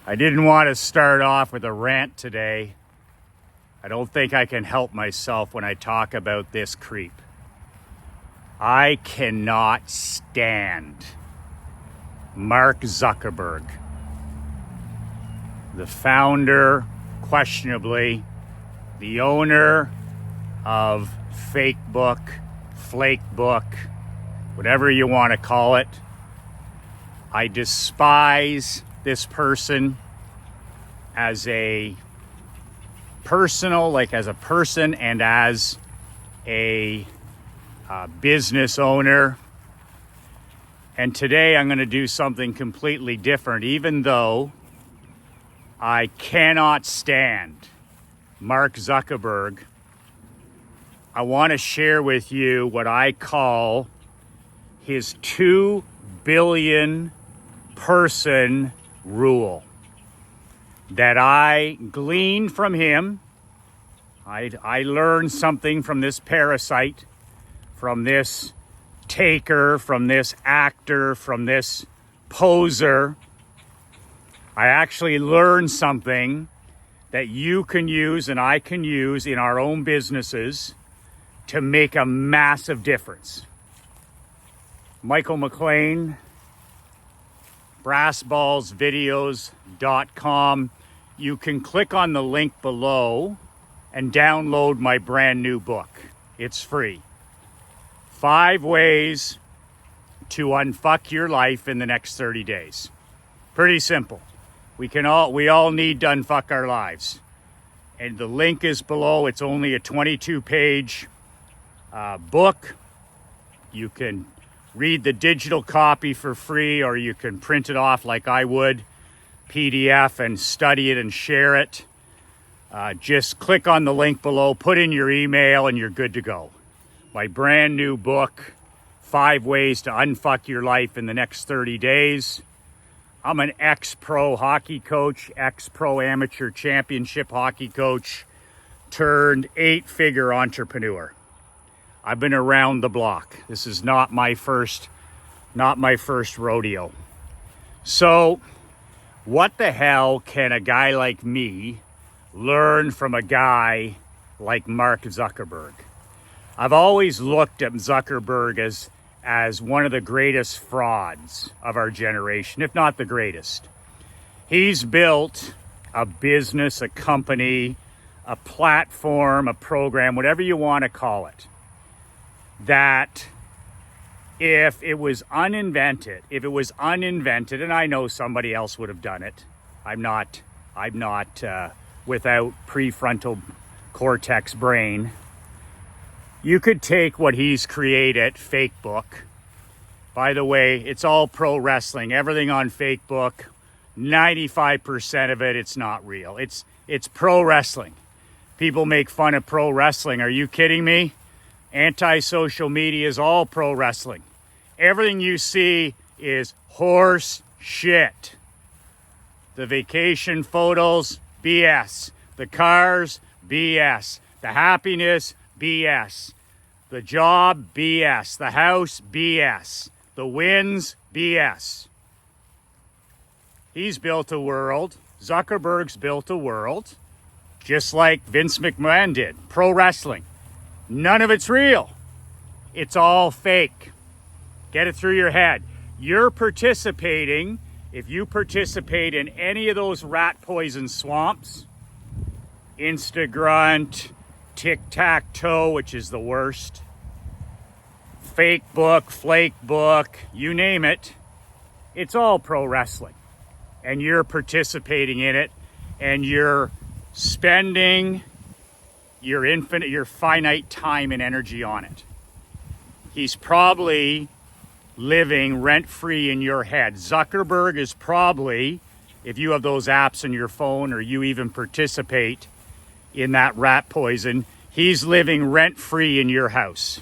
I didn't want to start off with a rant today. I don't think I can help myself when I talk about this creep. I cannot stand Mark Zuckerberg, the founder, questionably, the owner of Fakebook, Flakebook, whatever you want to call it. I despise this person as a personal, as a person and as a business owner. And today I'm going to do something completely different, even though I cannot stand Mark Zuckerberg. I want to share with you what I call his 2 billion person rule that I gleaned from him. I learned something from this parasite, from this taker, from this actor, from this poser. I actually learned something that you can use and I can use in our own businesses to make a massive difference. Michael McLean, brassballsvideos.com. You can click on the link below and download my brand new book. It's free. 5 ways to unfuck your life in the next 30 days. Pretty simple. We all need to unfuck our lives. And the link is below. It's only a 22-page book. You can read the digital copy for free, or you can print it off like I would, PDF, and study it and share it. Just click on the link below, put in your email, and you're good to go. My brand new book, 5 ways to unfuck your life in the next 30 days. I'm an ex-pro hockey coach, ex-pro amateur championship hockey coach, turned 8-figure entrepreneur. I've been around the block. This is not my first rodeo. So, what the hell can a guy like me learn from a guy like Mark Zuckerberg? I've always looked at Zuckerberg as one of the greatest frauds of our generation, if not the greatest. He's built a business, a company, a platform, a program, whatever you want to call it, that if it was uninvented, and I know somebody else would have done it. I'm not without prefrontal cortex brain. You could take what he's created, Fakebook. By the way, it's all pro wrestling. Everything on Fakebook, 95% of it, it's not real. It's pro wrestling. People make fun of pro wrestling. Are you kidding me? Antisocial media is all pro wrestling. Everything you see is horse shit. The vacation photos, BS. The cars, BS. The happiness, BS. The job, BS. The house, BS. The wins, BS. He's built a world. Zuckerberg's built a world, just like Vince McMahon did. Pro wrestling. None of it's real. It's all fake. Get it through your head. You're participating, if you participate in any of those rat poison swamps, Instagrunt, tic-tac-toe, which is the worst, Fakebook, Flakebook, you name it, it's all pro wrestling. And you're participating in it, and you're spending your finite time and energy on it. He's probably living rent-free in your head. Zuckerberg is probably, if you have those apps on your phone or you even participate in that rat poison, he's living rent-free in your house,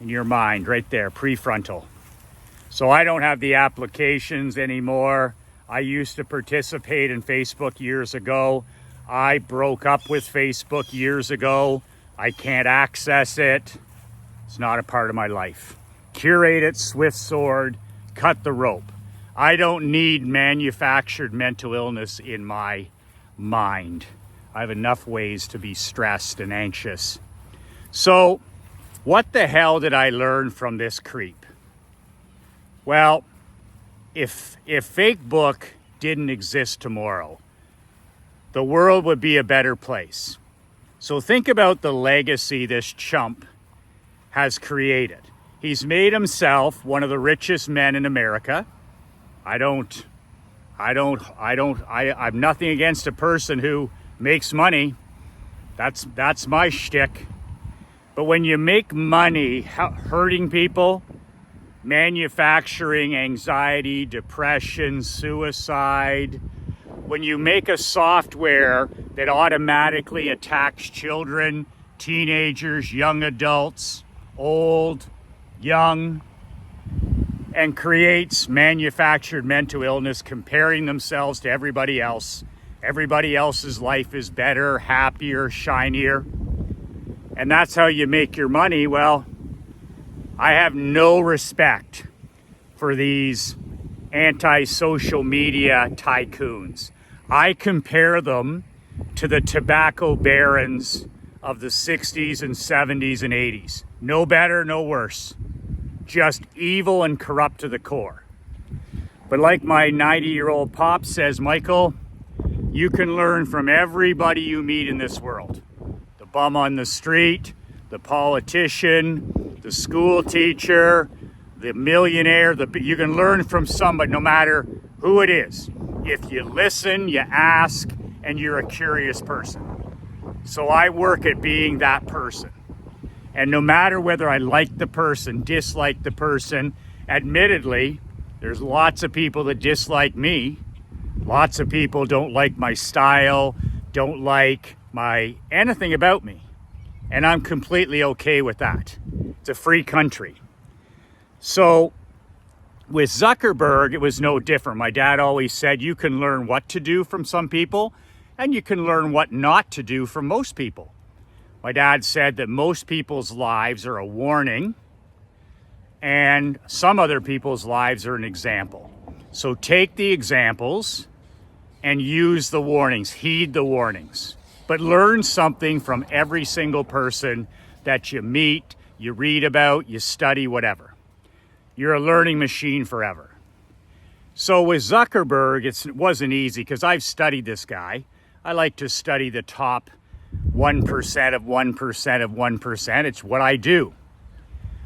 in your mind, right there, prefrontal. So I don't have the applications anymore. I used to participate in Facebook years ago. I broke up with Facebook years ago. I can't access it. It's not a part of my life. Curate it, swift sword, cut the rope. I don't need manufactured mental illness in my mind. I have enough ways to be stressed and anxious. So, what the hell did I learn from this creep? Well, if fake book didn't exist tomorrow, the world would be a better place. So think about the legacy this chump has created. He's made himself one of the richest men in America. I have nothing against a person who makes money. That's my shtick. But when you make money hurting people, manufacturing anxiety, depression, suicide, when you make a software that automatically attacks children, teenagers, young adults, old, young, and creates manufactured mental illness, comparing themselves to everybody else. Everybody else's life is better, happier, shinier. And that's how you make your money. Well, I have no respect for these anti-social media tycoons. I compare them to the tobacco barons of the 60s and 70s and 80s. No better, no worse. Just evil and corrupt to the core. But like my 90-year-old pop says, Michael, you can learn from everybody you meet in this world. The bum on the street, the politician, the school teacher, the millionaire. You can learn from somebody, no matter who it is. If you listen, you ask, and you're a curious person. So I work at being that person. And no matter whether I like the person, dislike the person, admittedly, there's lots of people that dislike me. Lots of people don't like my style, don't like anything about me. And I'm completely okay with that. It's a free country. So with Zuckerberg, it was no different. My dad always said you can learn what to do from some people, and you can learn what not to do from most people. My dad said that most people's lives are a warning, and some other people's lives are an example. So take the examples and use the warnings, heed the warnings, but learn something from every single person that you meet, you read about, you study, whatever. You're a learning machine forever. So with Zuckerberg, it wasn't easy because I've studied this guy. I like to study the top 1% of 1% of 1%. It's what I do.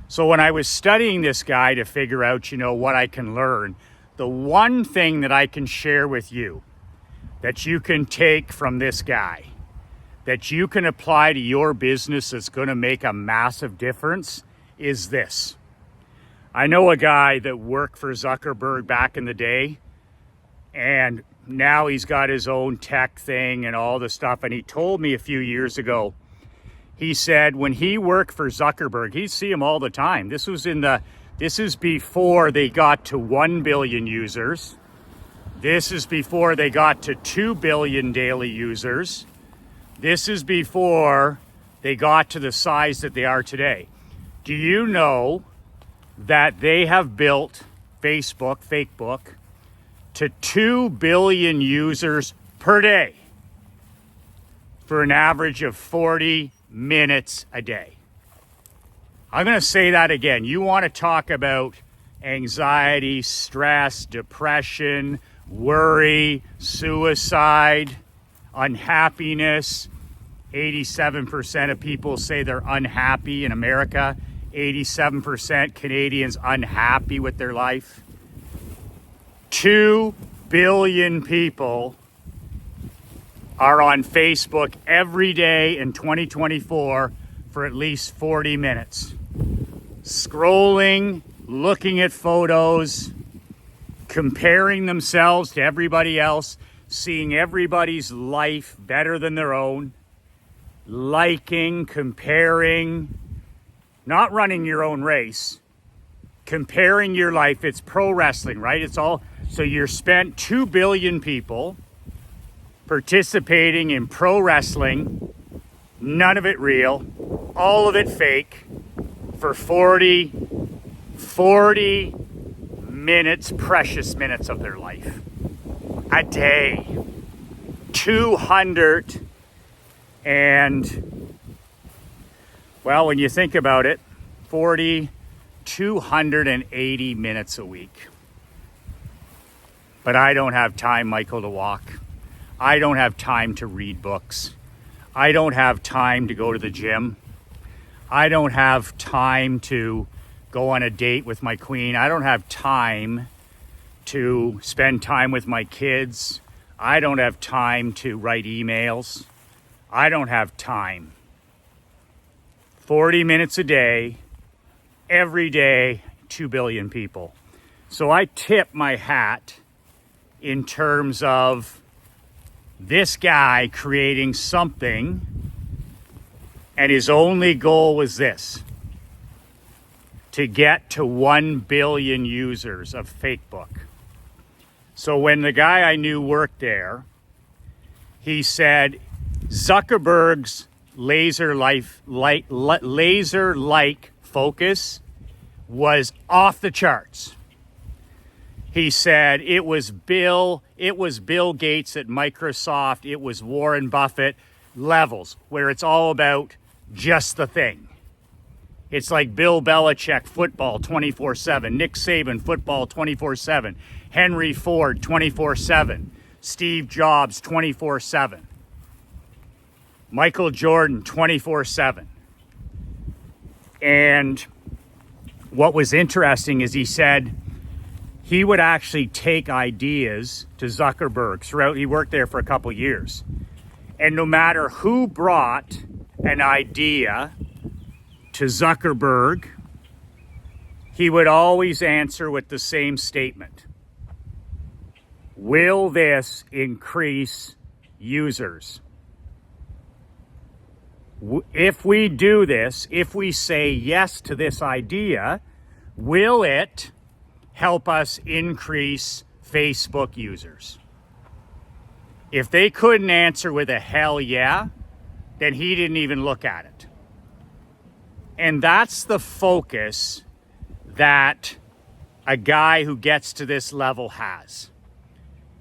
So when I was studying this guy to figure out, what I can learn, the one thing that I can share with you that you can take from this guy, that you can apply to your business that's going to make a massive difference is this. I know a guy that worked for Zuckerberg back in the day, and now he's got his own tech thing and all the stuff. And he told me a few years ago, he said when he worked for Zuckerberg, he'd see him all the time. This is before they got to 1 billion users. This is before they got to 2 billion daily users. This is before they got to the size that they are today. Do you know that they have built Facebook, Fakebook, to 2 billion users per day for an average of 40 minutes a day? I'm going to say that again. You want to talk about anxiety, stress, depression, worry, suicide, unhappiness. 87% of people say they're unhappy in America. 87% Canadians unhappy with their life. 2 billion people are on Facebook every day in 2024 for at least 40 minutes. Scrolling, looking at photos, comparing themselves to everybody else, seeing everybody's life better than their own, liking, comparing, not running your own race, comparing your life. It's pro wrestling, right? It's all, so you're spent 2 billion people participating in pro wrestling, none of it real, all of it fake, for 40 minutes, precious minutes of their life. A day. 200 and, well, when you think about it, 280 minutes a week. But I don't have time, Michael, to walk. I don't have time to read books. I don't have time to go to the gym. I don't have time to go on a date with my queen. I don't have time to spend time with my kids. I don't have time to write emails. I don't have time. 40 minutes a day, every day, 2 billion people. So I tip my hat in terms of this guy creating something, and his only goal was this: to get to 1 billion users of Facebook. So when the guy I knew worked there, he said Zuckerberg's laser-like focus was off the charts. He said it was Bill Gates at Microsoft, it was Warren Buffett levels, where it's all about just the thing. It's like Bill Belichick football 24/7, Nick Saban football 24/7, Henry Ford 24/7, Steve Jobs 24/7, Michael Jordan 24/7. And what was interesting is he said he would actually take ideas to Zuckerberg throughout. He worked there for a couple years. And no matter who brought an idea to Zuckerberg, he would always answer with the same statement: will this increase users? If we do this, if we say yes to this idea, will it help us increase Facebook users? If they couldn't answer with a hell yeah, then he didn't even look at it. And that's the focus that a guy who gets to this level has.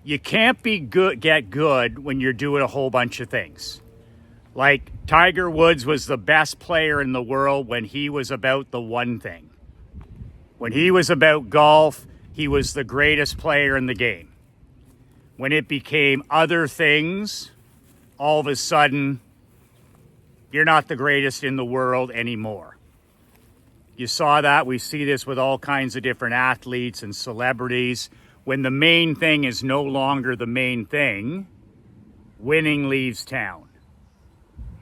You can't get good when you're doing a whole bunch of things. Like Tiger Woods was the best player in the world when he was about the one thing. When he was about golf, he was the greatest player in the game. When it became other things, all of a sudden, you're not the greatest in the world anymore. You saw that. We see this with all kinds of different athletes and celebrities. When the main thing is no longer the main thing, winning leaves town.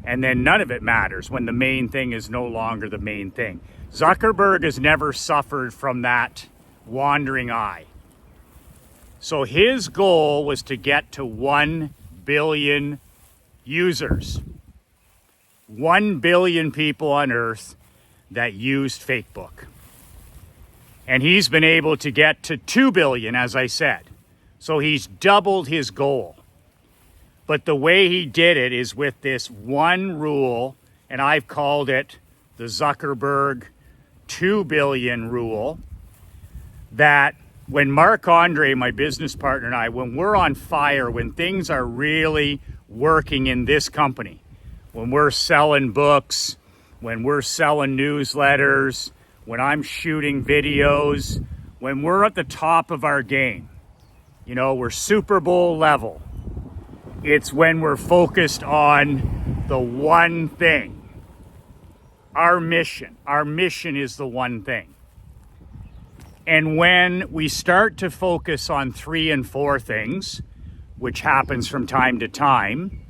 And then none of it matters when the main thing is no longer the main thing. Zuckerberg has never suffered from that wandering eye. So his goal was to get to 1 billion users. 1 billion people on Earth that used Facebook. And he's been able to get to 2 billion, as I said. So he's doubled his goal. But the way he did it is with this one rule, and I've called it the Zuckerberg 2 billion rule, that when Mark Andre, my business partner, and I, when we're on fire, when things are really working in this company, when we're selling books, when we're selling newsletters, when I'm shooting videos, when we're at the top of our game, you know, we're Super Bowl level. It's when we're focused on the one thing. Our mission. Our mission is the one thing. And when we start to focus on 3 and 4 things, which happens from time to time,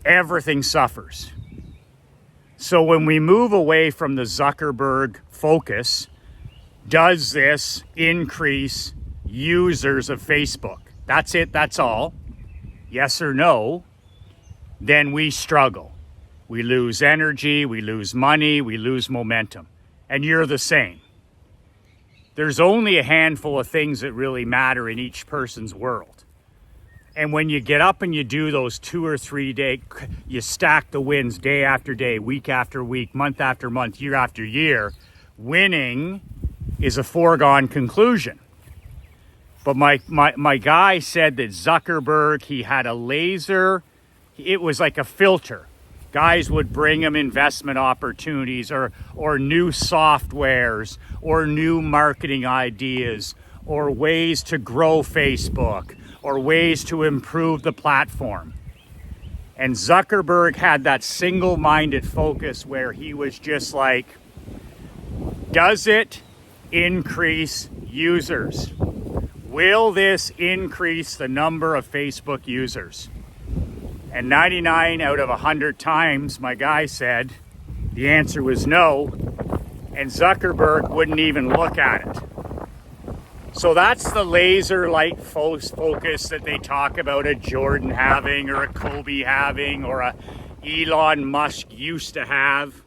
everything suffers. So when we move away from the Zuckerberg focus, does this increase users of Facebook? That's it, that's all. Yes or no, then we struggle. We lose energy, we lose money, we lose momentum. And you're the same. There's only a handful of things that really matter in each person's world. And when you get up and you do those 2 or 3 day, you stack the wins day after day, week after week, month after month, year after year, winning is a foregone conclusion. But my guy said that Zuckerberg, he had a laser. It was like a filter. Guys would bring him investment opportunities or new softwares or new marketing ideas or ways to grow Facebook or ways to improve the platform. And Zuckerberg had that single-minded focus where he was just like, does it increase users? Will this increase the number of Facebook users? And 99 out of 100 times, my guy said, the answer was no, and Zuckerberg wouldn't even look at it. So that's the laser light focus that they talk about a Jordan having, or a Kobe having, or a Elon Musk used to have,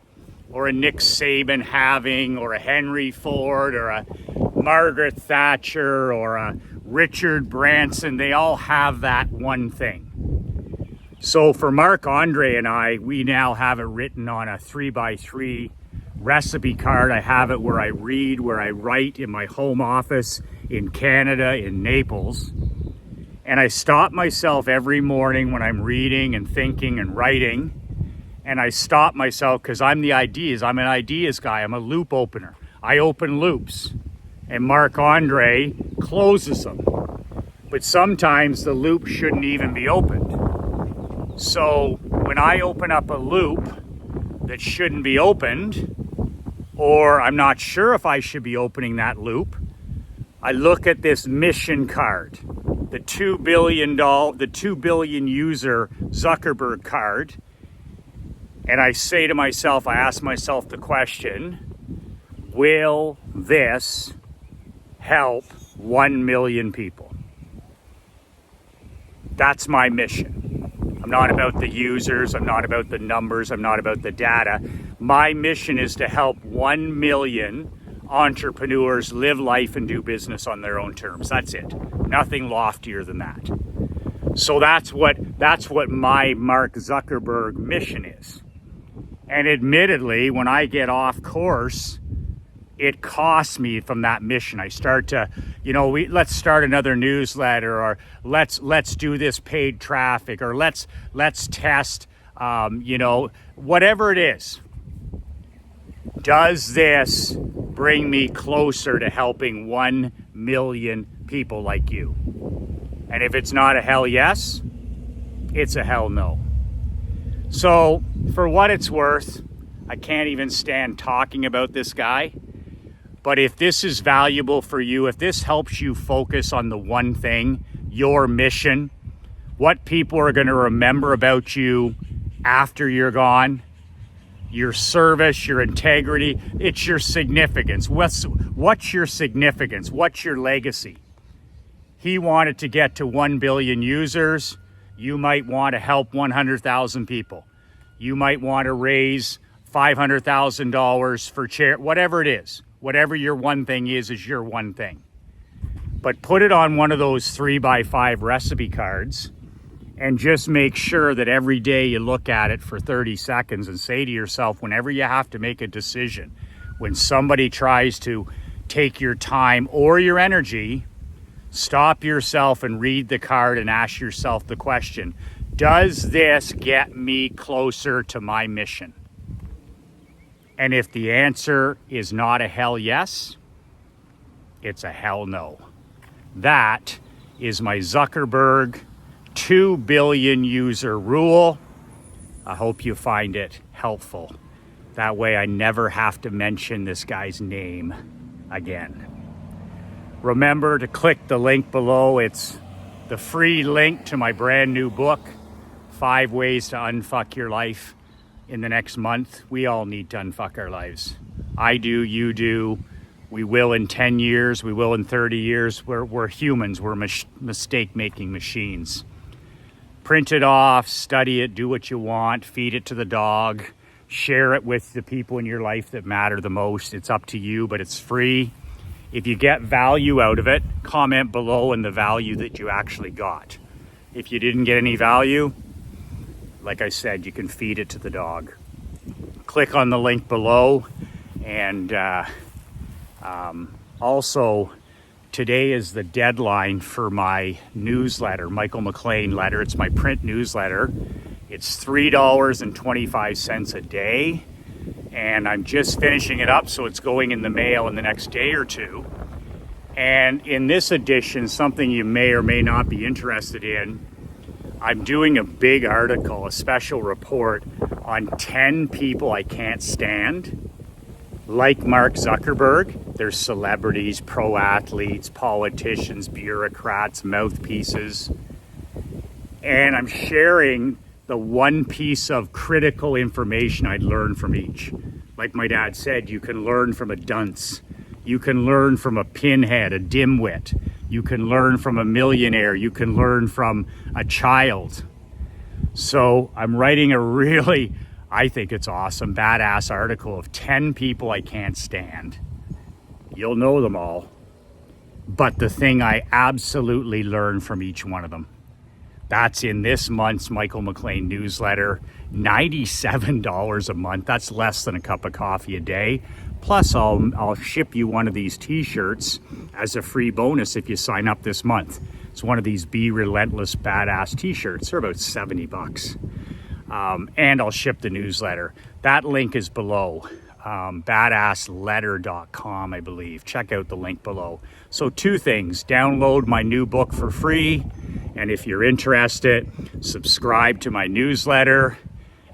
or a Nick Saban having, or a Henry Ford, or a Margaret Thatcher, or a Richard Branson. They all have that one thing. So for Mark Andre and I, we now have it written on a 3x3 recipe card. I have it where I read, where I write in my home office in Canada, in Naples. And I stop myself every morning when I'm reading and thinking and writing. And I stop myself because I'm an ideas guy. I'm a loop opener. I open loops. And Mark Andre closes them. But sometimes the loop shouldn't even be opened. So when I open up a loop that shouldn't be opened, or I'm not sure if I should be opening that loop, I look at this mission card, the 2 billion user Zuckerberg card, and I say to myself, I ask myself the question, will this help 1 million people? That's my mission. I'm not about the users, I'm not about the numbers, I'm not about the data. My mission is to help 1 million entrepreneurs live life and do business on their own terms. That's it. Nothing loftier than that. So that's what my Mark Zuckerberg mission is. And admittedly, when I get off course, it costs me from that mission. I start to, let's start another newsletter, or let's do this paid traffic, or let's test, whatever it is. Does this bring me closer to helping 1 million people like you? And if it's not a hell yes, it's a hell no. So for what it's worth, I can't even stand talking about this guy. But if this is valuable for you, if this helps you focus on the one thing, your mission, what people are going to remember about you after you're gone, your service, your integrity, it's your significance. What's your significance? What's your legacy? He wanted to get to 1 billion users. You might want to help 100,000 people. You might want to raise $500,000 for charity, whatever it is. Whatever your one thing is your one thing. But put it on one of those 3x5 recipe cards and just make sure that every day you look at it for 30 seconds and say to yourself, whenever you have to make a decision, when somebody tries to take your time or your energy, stop yourself and read the card and ask yourself the question, does this get me closer to my mission? And if the answer is not a hell yes, it's a hell no. That is my Zuckerberg 2 billion user rule. I hope you find it helpful. That way I never have to mention this guy's name again. Remember to click the link below. It's the free link to my brand new book, 5 Ways to Unfuck Your Life. In the next month, we all need to unfuck our lives. I do, you do, we will in 10 years, we will in 30 years. We're humans, we're mistake-making machines. Print it off, study it, do what you want, feed it to the dog, share it with the people in your life that matter the most. It's up to you, but it's free. If you get value out of it, comment below in the value that you actually got. If you didn't get any value, like I said, you can feed it to the dog. Click on the link below, and also today is the deadline for my newsletter, Michael McLean letter. It's my print newsletter. It's $3.25 a day, and I'm just finishing it up, so it's going in the mail in the next day or two. And in this edition, something you may or may not be interested in, I'm doing a big article, a special report on 10 people I can't stand. Like Mark Zuckerberg, there's celebrities, pro athletes, politicians, bureaucrats, mouthpieces. And I'm sharing the one piece of critical information I'd learned from each. Like my dad said, you can learn from a dunce. You can learn from a pinhead, a dimwit. You can learn from a millionaire. You can learn from a child. So I'm writing a really, I think it's awesome, badass article of 10 people I can't stand. You'll know them all. But the thing I absolutely learned from each one of them. That's in this month's Michael McLean newsletter. $97 a month. That's less than a cup of coffee a day. Plus, I'll ship you one of these t-shirts as a free bonus if you sign up this month. It's one of these Be Relentless Badass t-shirts. They're about $70. And I'll ship the newsletter. That link is below. Badassletter.com, I believe. Check out the link below. So 2 things. Download my new book for free. And if you're interested, subscribe to my newsletter.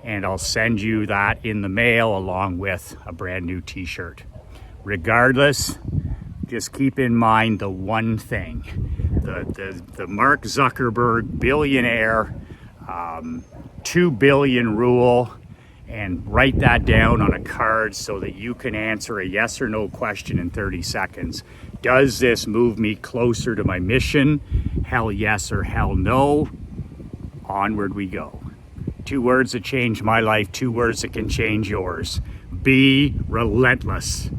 And I'll send you that in the mail along with a brand new t-shirt. Regardless, just keep in mind the one thing. The Mark Zuckerberg billionaire 2 billion rule, and write that down on a card so that you can answer a yes or no question in 30 seconds. Does this move me closer to my mission? Hell yes or hell no. Onward we go. 2 words that change my life, 2 words that can change yours. Be relentless.